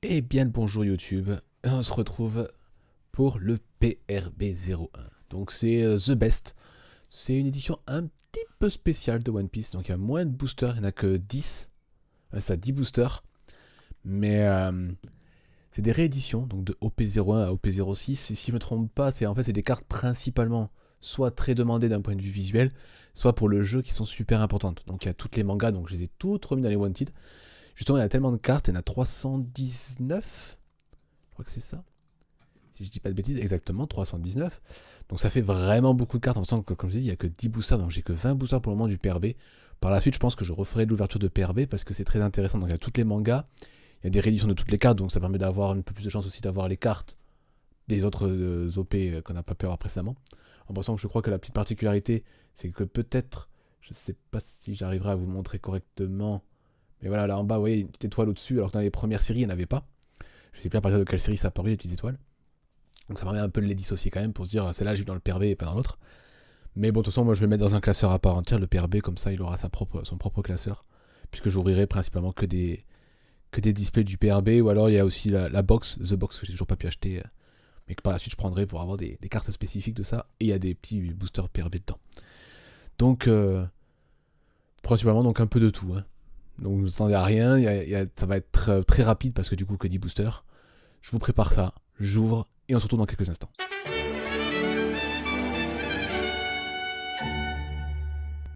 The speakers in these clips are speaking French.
Eh bien le bonjour YouTube, on se retrouve pour le PRB01. Donc c'est The Best, c'est une édition un petit peu spéciale de One Piece, donc il y a moins de boosters, il n'y en a que 10, ça 10 boosters, mais c'est des rééditions, donc de OP01 à OP06, et si je ne me trompe pas, c'est des cartes principalement soit très demandées d'un point de vue visuel, soit pour le jeu qui sont super importantes. Donc il y a toutes les mangas, donc je les ai toutes remis dans les Wanted. Justement, il y a tellement de cartes, il y en a 319, je crois que c'est ça. Si je dis pas de bêtises, exactement 319. Donc ça fait vraiment beaucoup de cartes. En sachant que, comme je dis, il n'y a que 10 boosters, donc j'ai que 20 boosters pour le moment du PRB. Par la suite, je pense que je referai l'ouverture de PRB parce que c'est très intéressant. Donc il y a toutes les mangas, il y a des rééditions de toutes les cartes, donc ça permet d'avoir un peu plus de chance aussi d'avoir les cartes des autres OP qu'on n'a pas pu avoir précédemment. En pensant que je crois que la petite particularité, c'est que peut-être, je sais pas si j'arriverai à vous montrer correctement, mais voilà, là en bas, vous voyez une petite étoile au-dessus, alors que dans les premières séries, il n'y en avait pas. Je sais plus à partir de quelle série ça a apparu, les petites étoiles. Donc ça permet un peu de les dissocier quand même pour se dire celle-là j'ai vu dans le PRB et pas dans l'autre. Mais bon, de toute façon, moi je vais le mettre dans un classeur à part entière, le PRB, comme ça il aura son propre classeur. Puisque j'ouvrirai principalement que des displays du PRB, ou alors il y a aussi la box, The Box, que j'ai toujours pas pu acheter, mais que par la suite je prendrai pour avoir des cartes spécifiques de ça. Et il y a des petits boosters PRB dedans. Donc, principalement donc un peu de tout. Hein. Donc ne vous attendez à rien, ça va être très rapide parce que du coup que 10 boosters. Je vous prépare ça, j'ouvre et on se retrouve dans quelques instants.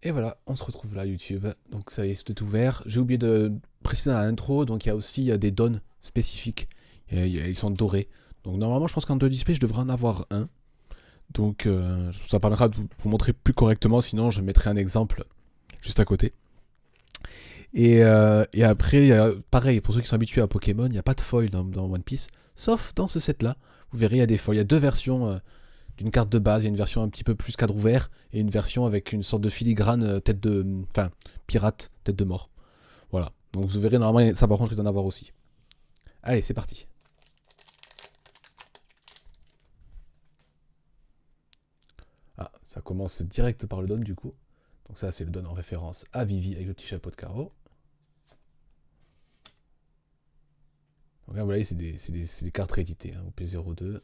Et voilà, on se retrouve là YouTube. Donc ça y est, tout est ouvert. J'ai oublié de préciser dans l'intro, donc il y a aussi des dons spécifiques. Ils sont dorés. Donc normalement, je pense qu'en 2 displays, je devrais en avoir un. Donc ça permettra de vous montrer plus correctement, sinon je mettrai un exemple juste à côté. Et après, pareil, pour ceux qui sont habitués à Pokémon, il n'y a pas de foil dans One Piece, sauf dans ce set-là. Vous verrez, il y a des foils. Il y a deux versions d'une carte de base. Il y a une version un petit peu plus cadre ouvert et une version avec une sorte de filigrane tête de. Enfin, pirate, tête de mort. Voilà. Donc vous verrez, normalement, ça par contre, il doit en avoir aussi. Allez, c'est parti. Ah, ça commence direct par le don du coup. Donc ça, c'est le don en référence à Vivi avec le petit chapeau de carreau. Donc là, vous voyez, c'est des cartes rééditées, hein, au P02.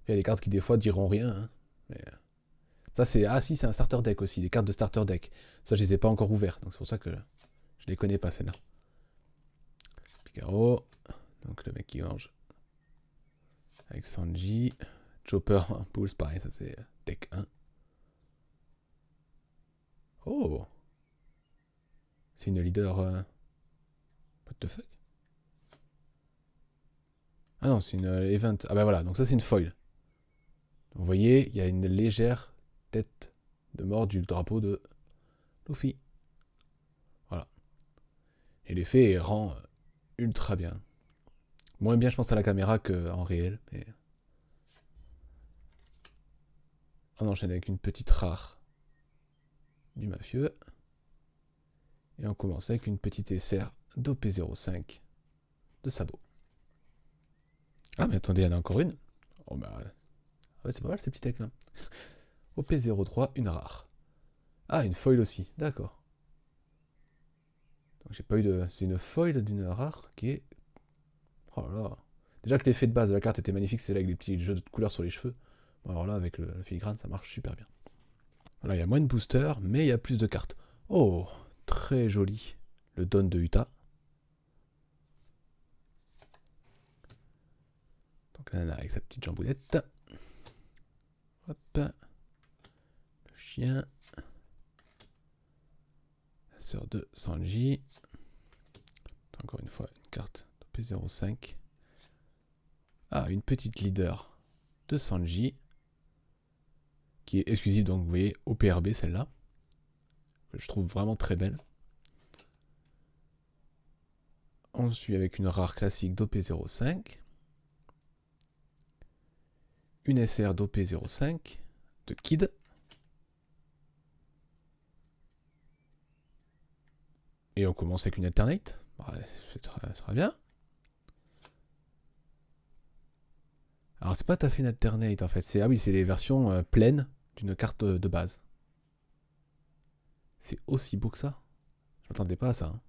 Il y a des cartes qui, des fois, diront rien. Hein, mais ça, c'est. Ah, si, c'est un starter deck aussi, des cartes de starter deck. Ça, je les ai pas encore ouvertes, donc c'est pour ça que je les connais pas, celles-là. Picaro. Donc le mec qui mange. Avec Sanji. Chopper, Pulse, pareil, ça c'est deck 1. Oh, c'est une leader. What the fuck? Ah non, c'est une event. Ah bah voilà, donc ça c'est une foil. Vous voyez, il y a une légère tête de mort du drapeau de Luffy. Voilà. Et l'effet rend ultra bien. Moins bien, je pense, à la caméra qu'en réel. Mais on enchaîne avec une petite rare du mafieux. Et on commence avec une petite SR d'OP05 de sabot. Ah, mais attendez, il y en a encore une. Oh bah. Ouais, c'est pas mal ces petits decks là. OP03, une rare. Ah, une foil aussi, d'accord. Donc j'ai pas eu de. C'est une foil d'une rare qui est. Oh là là. Déjà que l'effet de base de la carte était magnifique, c'est là avec les petits jeux de couleurs sur les cheveux. Bon, alors là, avec le filigrane, ça marche super bien. Voilà, il y a moins de boosters, mais il y a plus de cartes. Oh, très joli. Le don de Uta. Donc là, avec sa petite jamboulette. Hop. Le chien. La sœur de Sanji. Encore une fois, une carte de P05. Ah, une petite leader de Sanji. Qui est exclusive, donc vous voyez, au PRB, celle-là. Que je trouve vraiment très belle. Ensuite, avec une rare classique d'OP05. Une SR d'OP05 de Kid. Et on commence avec une alternate. Ouais, c'est très bien. Alors c'est pas tout à fait une alternate en fait. Ah oui, c'est les versions pleines d'une carte de base. C'est aussi beau que ça. Je m'attendais pas à ça. Hein.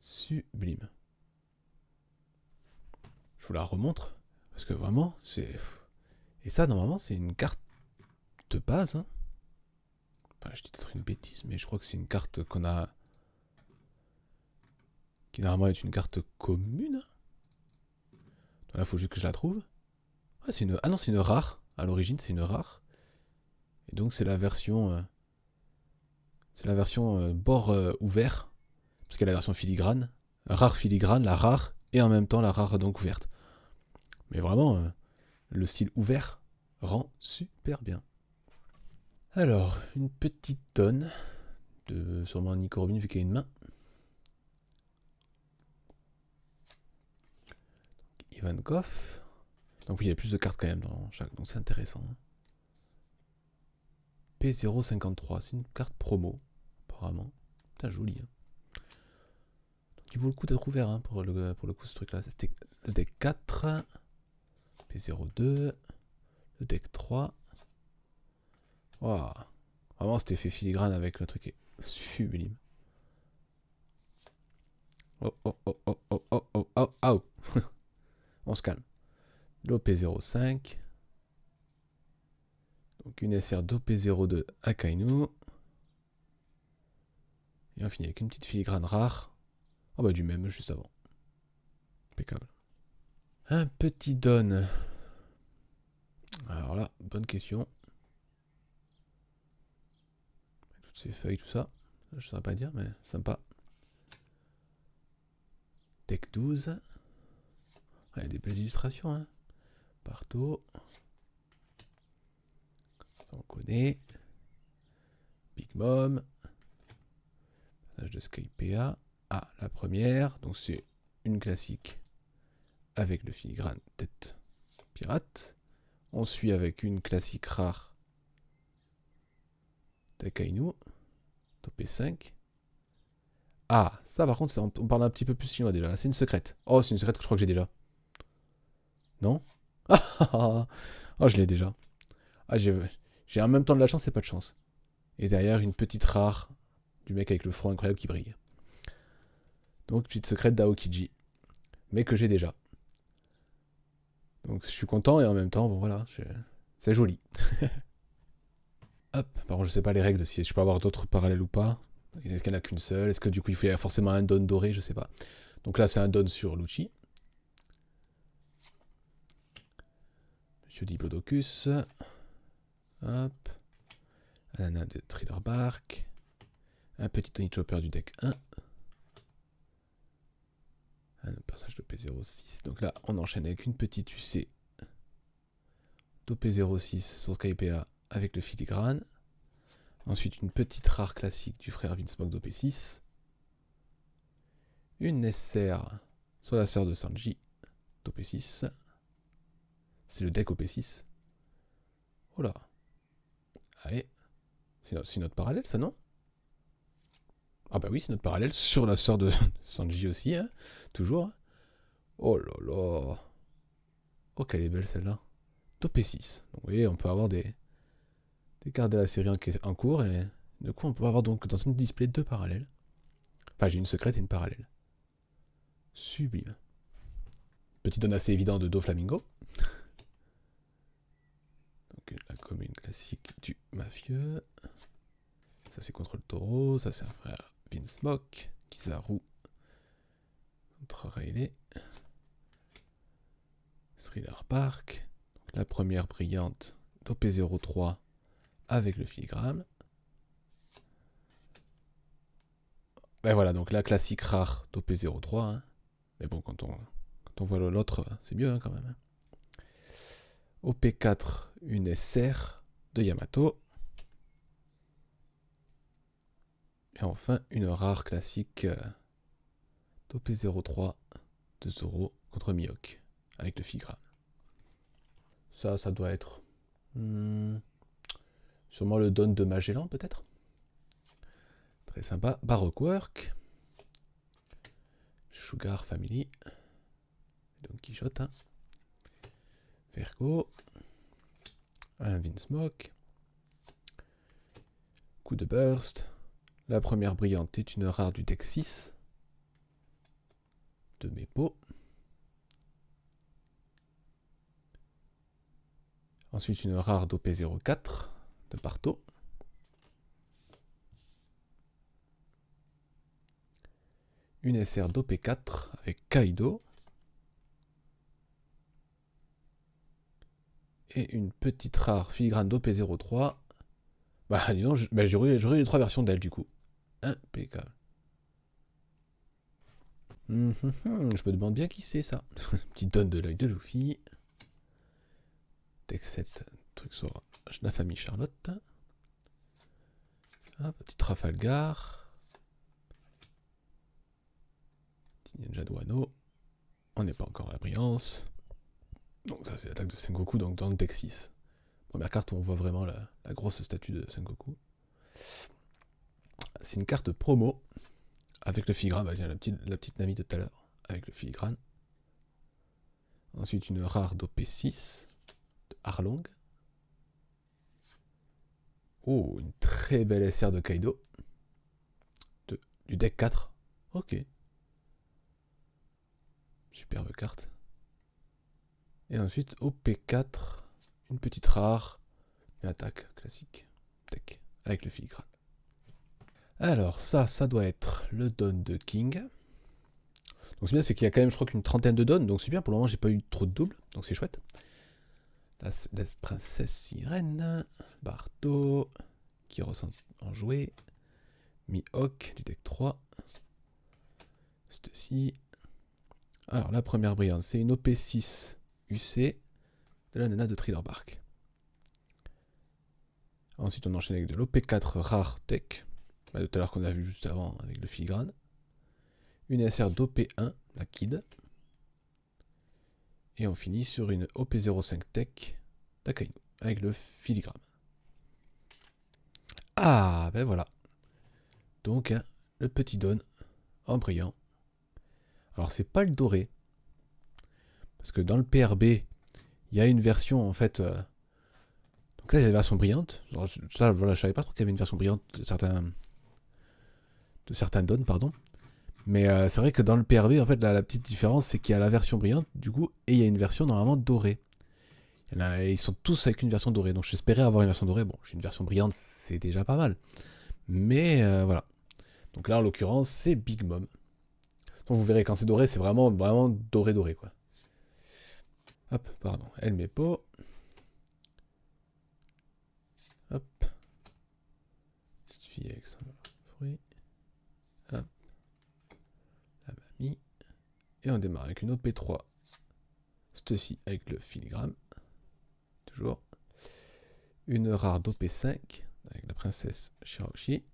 Sublime. Je vous la remontre. Parce que vraiment, c'est... Et ça, normalement, c'est une carte de base. Hein. Enfin, je dis peut-être une bêtise, mais je crois que c'est une carte qu'on a... Qui normalement est une carte commune. Donc là, il faut juste que je la trouve. Ah, c'est une... Ah non, c'est une rare. À l'origine, c'est une rare. Et donc, c'est la version... C'est la version bord ouvert. Parce qu'il y a la version filigrane. Rare filigrane, la rare. Et en même temps, la rare donc ouverte. Mais vraiment, le style ouvert rend super bien. Alors, une petite tonne de sûrement Nico Robin vu qu'il y a une main. Ivankov. Donc oui, il y a plus de cartes quand même dans chaque, donc c'est intéressant. P053, c'est une carte promo, apparemment. Putain, joli. Hein. Donc il vaut le coup d'être ouvert hein, pour le coup ce truc là. C'était le deck 4, P02, le deck 3. Waouh. Vraiment cet effet filigrane avec le truc est sublime. Oh oh oh oh oh oh oh oh oh. On se calme. L'OP05. Donc une SR d'OP02 à Kainu. Et on finit avec une petite filigrane rare. Ah bah du même juste avant. Impeccable. Un petit don. Alors là, bonne question. Toutes ces feuilles, tout ça. Je ne saurais pas dire, mais sympa. Deck 12. Il y a des belles illustrations. Hein. Partout. Ça on connaît. Big Mom. Passage de Skypea. Ah, la première. Donc c'est une classique avec le filigrane tête pirate. On suit avec une classique rare d'Akainu. Topé 5. Ah, ça par contre, on parle un petit peu plus chinois déjà. C'est une secrète. Oh, c'est une secrète que je crois que j'ai déjà. Non? Oh, je l'ai déjà. Ah, j'ai en même temps de la chance et pas de chance. Et derrière, une petite rare du mec avec le front incroyable qui brille. Donc, petite secrète d'Aokiji. Mais que j'ai déjà. Donc, je suis content et en même temps, bon voilà, c'est joli. Hop, par contre, je sais pas les règles, si je peux avoir d'autres parallèles ou pas. Est-ce qu'il n'y en a qu'une seule? Est-ce que du coup, il faut forcément un don doré? Je sais pas. Donc là, c'est un don sur Lucci. Monsieur Diplodocus. Hop. Un de Thriller Bark. Un petit Tony Chopper du deck 1. Un personnage de P06. Donc là, on enchaîne avec une petite UC d'OP06 sur Skypea avec le filigrane. Ensuite, une petite rare classique du frère Vinsmoke d'OP6. Une SR sur la sœur de Sanji d'OP6. C'est le deck OP6. Oh là. Allez. C'est notre parallèle, ça, non? Ah bah oui, c'est notre parallèle sur la sœur de Sanji aussi, hein. Toujours. Oh là là. Oh, qu'elle est belle celle-là. OP6. Donc vous voyez, on peut avoir des cartes de la série en cours, et du coup, on peut avoir donc dans une display deux parallèles. Enfin, j'ai une secrète et une parallèle. Sublime. Petit don assez évident de Doflamingo. Donc la commune classique du mafieux. Ça c'est contre le taureau, ça c'est un frère Vinsmoke, Kizaru contre Rayleigh. Thriller Park. Donc, la première brillante d'OP03 avec le filigrane. Ben voilà, donc la classique rare d'OP03. Hein. Mais bon, quand on voit l'autre, c'est mieux hein, quand même. Hein. OP4, une SR de Yamato. Et enfin, une rare classique d'OP03 de Zoro contre Mihawk, avec le filigrane. Ça doit être... sûrement le don de Magellan, peut-être. Très sympa. Baroque Work. Sugar Family. Don Quichotte. Hein. Vergo. Un Vinsmoke. Coup de burst. La première brillante est une rare du deck 6. de Mepo. Ensuite, une rare d'OP04 de Parto. Une SR d'OP4 avec Kaido. Et une petite rare filigrane d'OP03. Bah, dis donc, j'aurais les 3 versions d'elle, du coup. Impeccable. Je me demande bien qui c'est, ça. Petite donne de l'œil de Luffy. Tech 7, truc sur la famille Charlotte. Hop, petit Trafalgar. Petit Ninja de Wano. On n'est pas encore à la brillance. Donc ça c'est l'attaque de Sengoku donc dans le deck 6. Première carte où on voit vraiment la grosse statue de Sengoku. C'est une carte promo avec le filigrane. Bah, tiens, la petite Nami de tout à l'heure avec le filigrane. Ensuite une rare d'OP6 de Arlong. Oh, une très belle SR de Kaido. Du deck 4. Ok. Superbe carte. Et ensuite, OP4, une petite rare, une attaque classique, deck, avec le filigrane. Alors, ça doit être le don de King. Donc c'est bien, c'est qu'il y a quand même, je crois qu'une trentaine de dons, donc c'est bien, pour le moment, j'ai pas eu trop de doubles, donc c'est chouette. La princesse sirène, Barto, qui ressent en jouet, Mihawk du deck 3, ceci. Alors, la première brillante, c'est une OP6 UC de la nana de Thriller Bark. Ensuite, on enchaîne avec de l'OP4 rare tech, tout à l'heure qu'on a vu juste avant avec le filigrane. Une SR d'OP1, la Kid. Et on finit sur une OP05 tech d'Akainu, avec le filigrane. Ah, ben voilà. Donc, le petit don en brillant. Alors, c'est pas le doré. Parce que dans le PRB, il y a une version, en fait... donc là, il y a la version brillante. Alors, ça, voilà, je savais pas trop qu'il y avait une version brillante de certains dons, pardon. Mais c'est vrai que dans le PRB, en fait, la petite différence, c'est qu'il y a la version brillante, du coup, et il y a une version normalement dorée. Ils sont tous avec une version dorée. Donc j'espérais avoir une version dorée. Bon, j'ai une version brillante, c'est déjà pas mal. Mais voilà. Donc là, en l'occurrence, c'est Big Mom. Donc vous verrez, quand c'est doré, c'est vraiment doré, quoi. Hop, pardon. Elle met pas. Hop. Petite fille avec son fruit. Hop. La mamie. Et on démarre avec une OP3. Ceci avec le filigrane. Toujours. Une rare d'OP5 avec la princesse Shiraoshi.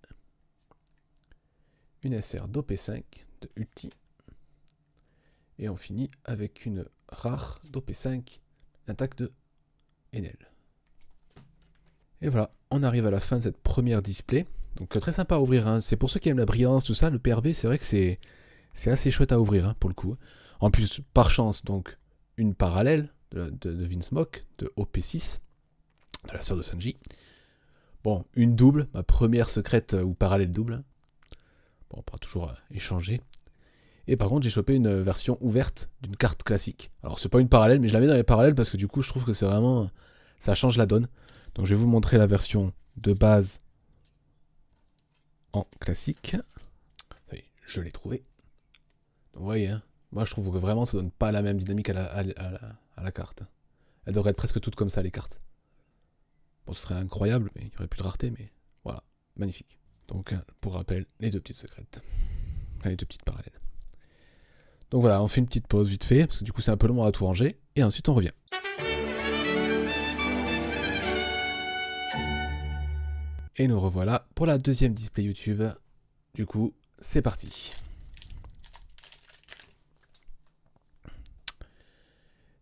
Une SR d'OP5 de Ulti. Et on finit avec une rare d'OP5, attaque de Enel. Et voilà, on arrive à la fin de cette première display. Donc très sympa à ouvrir, hein. C'est pour ceux qui aiment la brillance, tout ça, le PRB, c'est vrai que c'est assez chouette à ouvrir, hein, pour le coup. En plus, par chance, donc, une parallèle de Vince Mock, de OP6, de la sœur de Sanji. Bon, une double, ma première secrète ou parallèle double. Bon, on pourra toujours échanger. Et par contre, j'ai chopé une version ouverte d'une carte classique. Alors, c'est pas une parallèle, mais je la mets dans les parallèles parce que du coup, je trouve que c'est vraiment... ça change la donne. Donc, je vais vous montrer la version de base en classique. Ça y est, je l'ai trouvé. Donc, vous voyez, hein, moi, je trouve que vraiment, ça donne pas la même dynamique à la carte. Elle devrait être presque toutes comme ça, les cartes. Bon, ce serait incroyable, mais il n'y aurait plus de rareté, mais voilà, magnifique. Donc, pour rappel, les deux petites secrètes. Enfin, les deux petites parallèles. Donc voilà, on fait une petite pause vite fait, parce que du coup c'est un peu long à tout ranger, et ensuite on revient. Et nous revoilà pour la deuxième display YouTube. Du coup, c'est parti.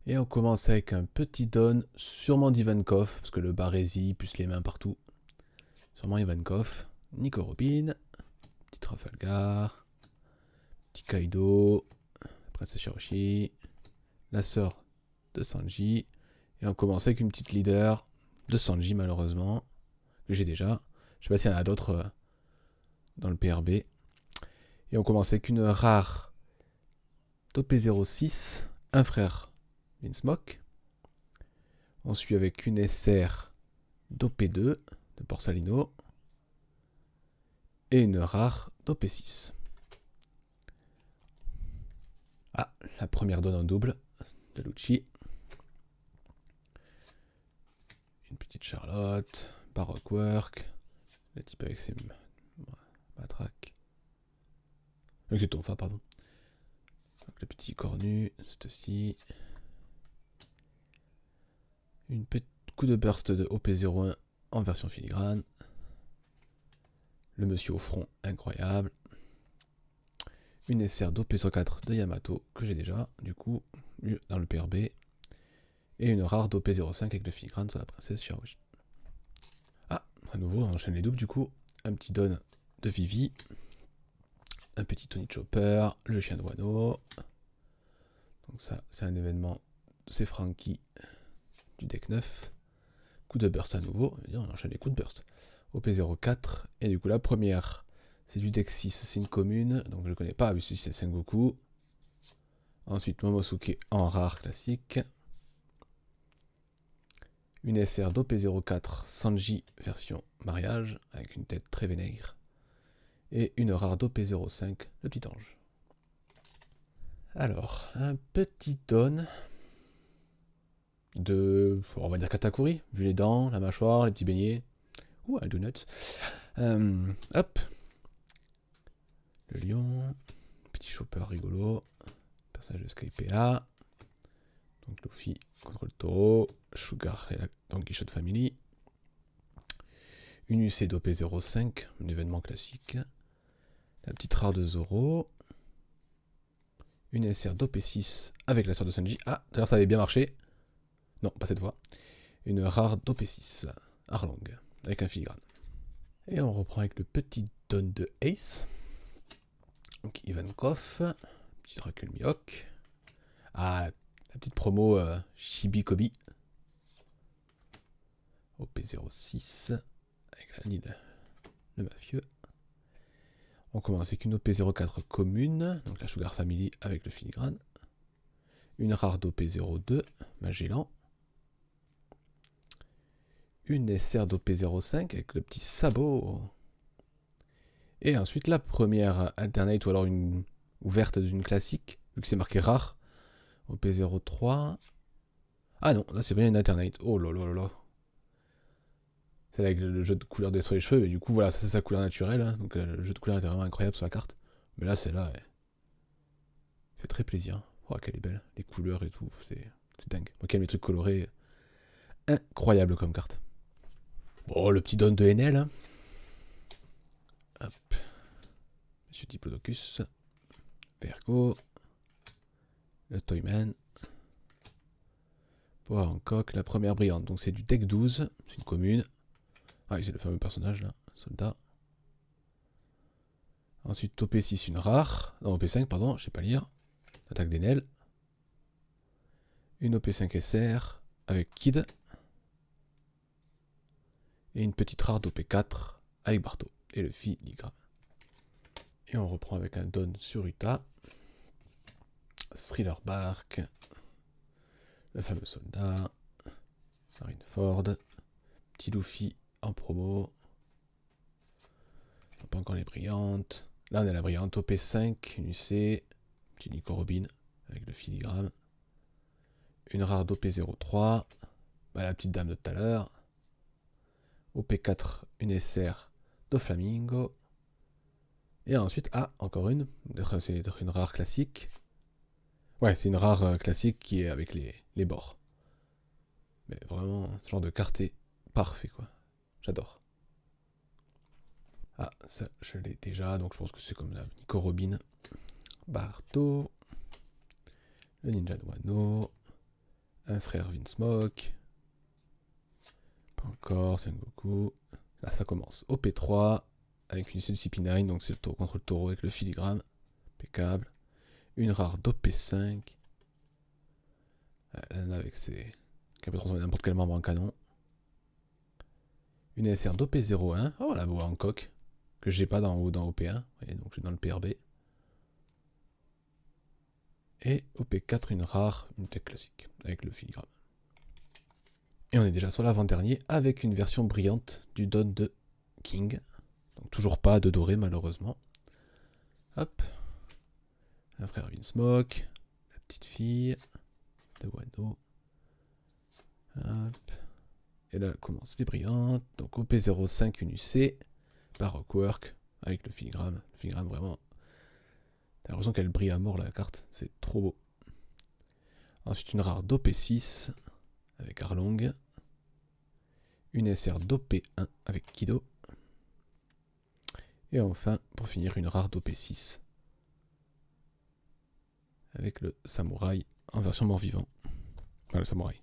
Et on commence avec un petit don, sûrement d'Ivankov, parce que le barésie, plus les mains partout. Sûrement Ivankov, Nico Robin, petit Trafalgar, petit Kaido, Princesse Shiraoshi, la sœur de Sanji, et on commence avec une petite leader de Sanji malheureusement, que j'ai déjà. Je sais pas s'il y en a d'autres dans le PRB. Et on commence avec une rare d'OP06, un frère Vinsmoke. On suit avec une SR d'OP2 de Borsalino et une rare d'OP6. Ah, la première donne en double de Lucci. Une petite Charlotte, Baroque Work, le type avec ses matraques. Avec ses tonfas, pardon. Donc, le petit cornu, ceci. Une petite coup de burst de OP01 en version filigrane. Le monsieur au front, incroyable. Une SR d'OP104 de Yamato, que j'ai déjà, du coup, dans le PRB. Et une rare d'OP05 avec le filigrane sur la princesse Xiaoji. Ah, à nouveau, on enchaîne les doubles, du coup. Un petit don de Vivi. Un petit Tony Chopper, le chien de Wano. Donc ça, c'est un événement, c'est Frankie du deck 9. Coup de burst à nouveau, on enchaîne les coups de burst. OP04, et du coup la première, c'est du deck 6, c'est une commune, donc je ne connais pas, ici c'est Sengoku. Ensuite Momosuke en rare classique. Une SR d'OP04 Sanji version mariage, avec une tête très vénère. Et une rare d'OP05, le petit ange. Alors, un petit don de, on va dire Katakuri, vu les dents, la mâchoire, les petits beignets. Ouh, un donut. Hop. Le lion. Petit chopper rigolo. Personnage de Skypa. Donc Luffy contre le taureau. Sugar et la Don Quichotte Family. Une UC d'OP05, un événement classique. La petite rare de Zoro. Une SR d'OP6 avec la sœur de Sanji. Ah, tout à l'heure ça avait bien marché. Non, pas cette fois. Une rare d'OP6. Arlong. Avec un filigrane. Et on reprend avec le petit don de Ace. Donc Ivankov. Petit Dracul Mihawk. Ah, la petite promo Chibi Kobe. OP06. Avec la Nil, le mafieux. On commence avec une OP04 commune. Donc la Sugar Family avec le filigrane. Une rare d'OP02. Magellan. Une SR d'OP05 avec le petit sabot. Et ensuite la première alternate ou alors une ouverte d'une classique, vu que c'est marqué rare. OP03. Ah non, là c'est bien une alternate. Oh là là là là. C'est là avec le jeu de couleur des sur les cheveux, mais du coup voilà, ça c'est sa couleur naturelle. Hein, donc le jeu de couleur était vraiment incroyable sur la carte. Mais là celle-là, ouais, fait très plaisir. Oh, qu'elle est belle. Les couleurs et tout, c'est dingue. Moi qui aime les trucs colorés, incroyable comme carte. Bon, le petit don de NL. Hein. Hop. Monsieur Diplodocus. Vergo. Le Toyman. Power Hancock, la première brillante. Donc c'est du deck 12, c'est une commune. Ah oui, c'est le fameux personnage là, soldat. Ensuite OP6, une rare. Non, OP5, pardon, je sais pas lire. Attaque d'Enel. Une OP5 SR avec Kid. Et une petite rare d'OP4 avec Barto. Et le filigrane. Et on reprend avec un don sur Utah. Thriller Bark. Le fameux soldat. Marineford. Petit Luffy en promo. Pas encore les brillantes. Là on a la brillante OP5, une UC. Petit Nico Robin avec le filigrane. Une rare d'OP03. Bah, la petite dame de tout à l'heure. OP4, une SR de Flamingo. Et ensuite, ah, encore une. C'est une rare classique. Ouais, c'est une rare classique qui est avec les bords. Mais vraiment, ce genre de carte est parfait, quoi. J'adore. Ah, ça, je l'ai déjà, donc je pense que c'est comme la Nico Robin. Barto. Le ninja de Wano. Un frère Vinsmoke. Pas encore, Sengoku. Là, ça commence. OP3, avec une CP9, donc c'est le taureau contre le taureau avec le filigrane. Impeccable. Une rare d'OP5. Là, avec ses... qui peut transformer n'importe quel membre en canon. Une SR d'OP01. Oh, la boa en coque. Que j'ai pas dans OP1. Et donc j'ai dans le PRB. Et OP4, une rare, une tech classique, avec le filigrane. Et on est déjà sur l'avant-dernier, avec une version brillante du Don de King. Donc toujours pas de doré, malheureusement. Hop. Un frère Vinsmoke, la petite fille de Wano. Hop. Et là, commence les brillantes. Donc OP05, une UC, Baroque Work, avec le filigrane. Le filigrane, vraiment... T'as l'impression qu'elle brille à mort, la carte. C'est trop beau. Ensuite, une rare d'OP6 avec Arlong. Une SR d'OP1 avec Kido. Et enfin, pour finir, une rare d'OP6 avec le samouraï en version mort-vivant. Enfin, le samouraï.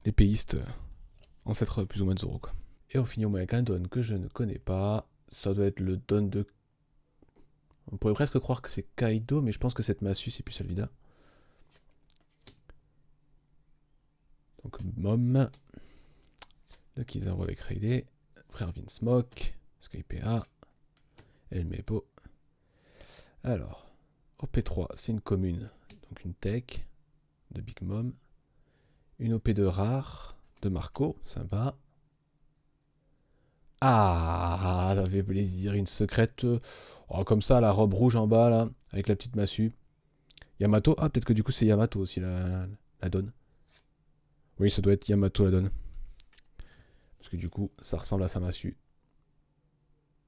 L'épéiste, ancêtre plus ou moins de Zoro, quoi. Et on finit au moins avec un don que je ne connais pas. Ça doit être le don de... On pourrait presque croire que c'est Kaido, mais je pense que cette massue, c'est plus Alvida. Donc, Mom. Le Kizaru avec Rayleigh. Frère Vinsmoke. Skypa. El Mepo. Alors, OP3, c'est une commune. Donc une tech de Big Mom. Une OP2 rare de Marco. Sympa. Ah, ça fait plaisir. Une secrète. Oh, comme ça, la robe rouge en bas, là. Avec la petite massue. Yamato. Ah, peut-être que du coup, c'est Yamato aussi, la donne. Oui, ça doit être Yamato, la donne. Parce que du coup, ça ressemble à sa massue.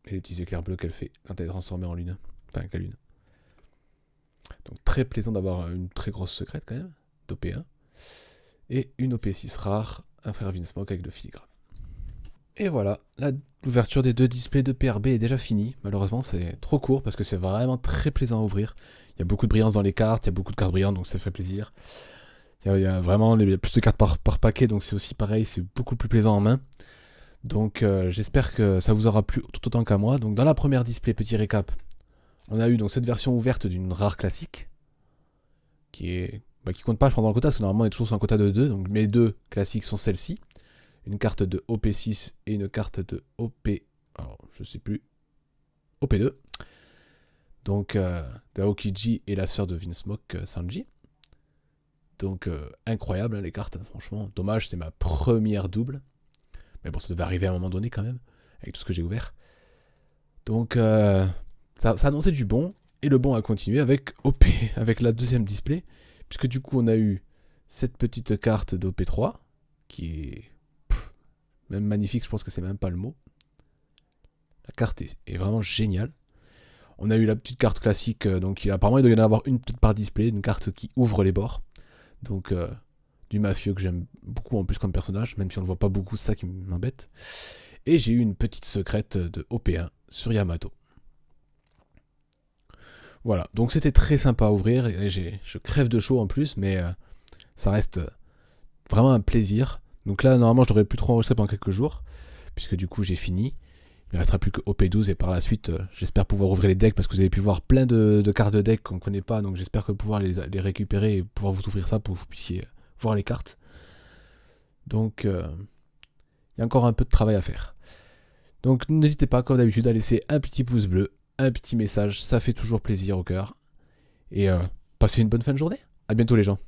Et les petits éclairs bleus qu'elle fait quand elle est transformée en lune. Enfin, avec la lune. Donc très plaisant d'avoir une très grosse secrète quand même. D'OP1. Et une OP6 rare. Un frère Vinsmoke avec le filigrane. Et voilà, l'ouverture des deux displays de PRB est déjà finie. Malheureusement, c'est trop court parce que c'est vraiment très plaisant à ouvrir. Il y a beaucoup de brillance dans les cartes, il y a beaucoup de cartes brillantes, donc ça fait plaisir. Il y a vraiment plus de cartes par paquet, donc c'est aussi pareil, c'est beaucoup plus plaisant en main. Donc j'espère que ça vous aura plu tout autant qu'à moi. Donc dans la première display, petit récap, on a eu donc cette version ouverte d'une rare classique, qui compte pas je pense dans le quota, parce que normalement on est toujours sur un quota de 2, donc mes deux classiques sont celles-ci. Une carte de OP6 et une carte de OP... Alors, je sais plus. OP2. Donc, de Aokiji et la sœur de Vinsmoke, Sanji. Donc, incroyable, hein, les cartes, hein, franchement. Dommage, c'est ma première double. Mais bon, ça devait arriver à un moment donné, quand même, avec tout ce que j'ai ouvert. Donc, ça annonçait du bon. Et le bon a continué avec OP, avec la deuxième display. Puisque du coup, on a eu cette petite carte d'OP3, qui est... Même magnifique, je pense que c'est même pas le mot. La carte est vraiment géniale. On a eu la petite carte classique, donc apparemment il doit y en avoir une petite par display, une carte qui ouvre les bords. Donc du mafieux que j'aime beaucoup en plus comme personnage, même si on ne le voit pas beaucoup, c'est ça qui m'embête. Et j'ai eu une petite secrète de OP1 sur Yamato. Voilà, donc c'était très sympa à ouvrir, et je crève de chaud en plus, mais ça reste vraiment un plaisir. Donc là, normalement, je devrais plus trop enregistrer pendant quelques jours, puisque du coup, j'ai fini. Il ne restera plus que OP12, et par la suite, j'espère pouvoir ouvrir les decks, parce que vous avez pu voir plein de cartes de deck qu'on ne connaît pas, donc j'espère pouvoir les récupérer et pouvoir vous ouvrir ça pour que vous puissiez voir les cartes. Donc, il y a encore un peu de travail à faire. Donc, n'hésitez pas, comme d'habitude, à laisser un petit pouce bleu, un petit message, ça fait toujours plaisir au cœur. Et passez une bonne fin de journée. À bientôt les gens.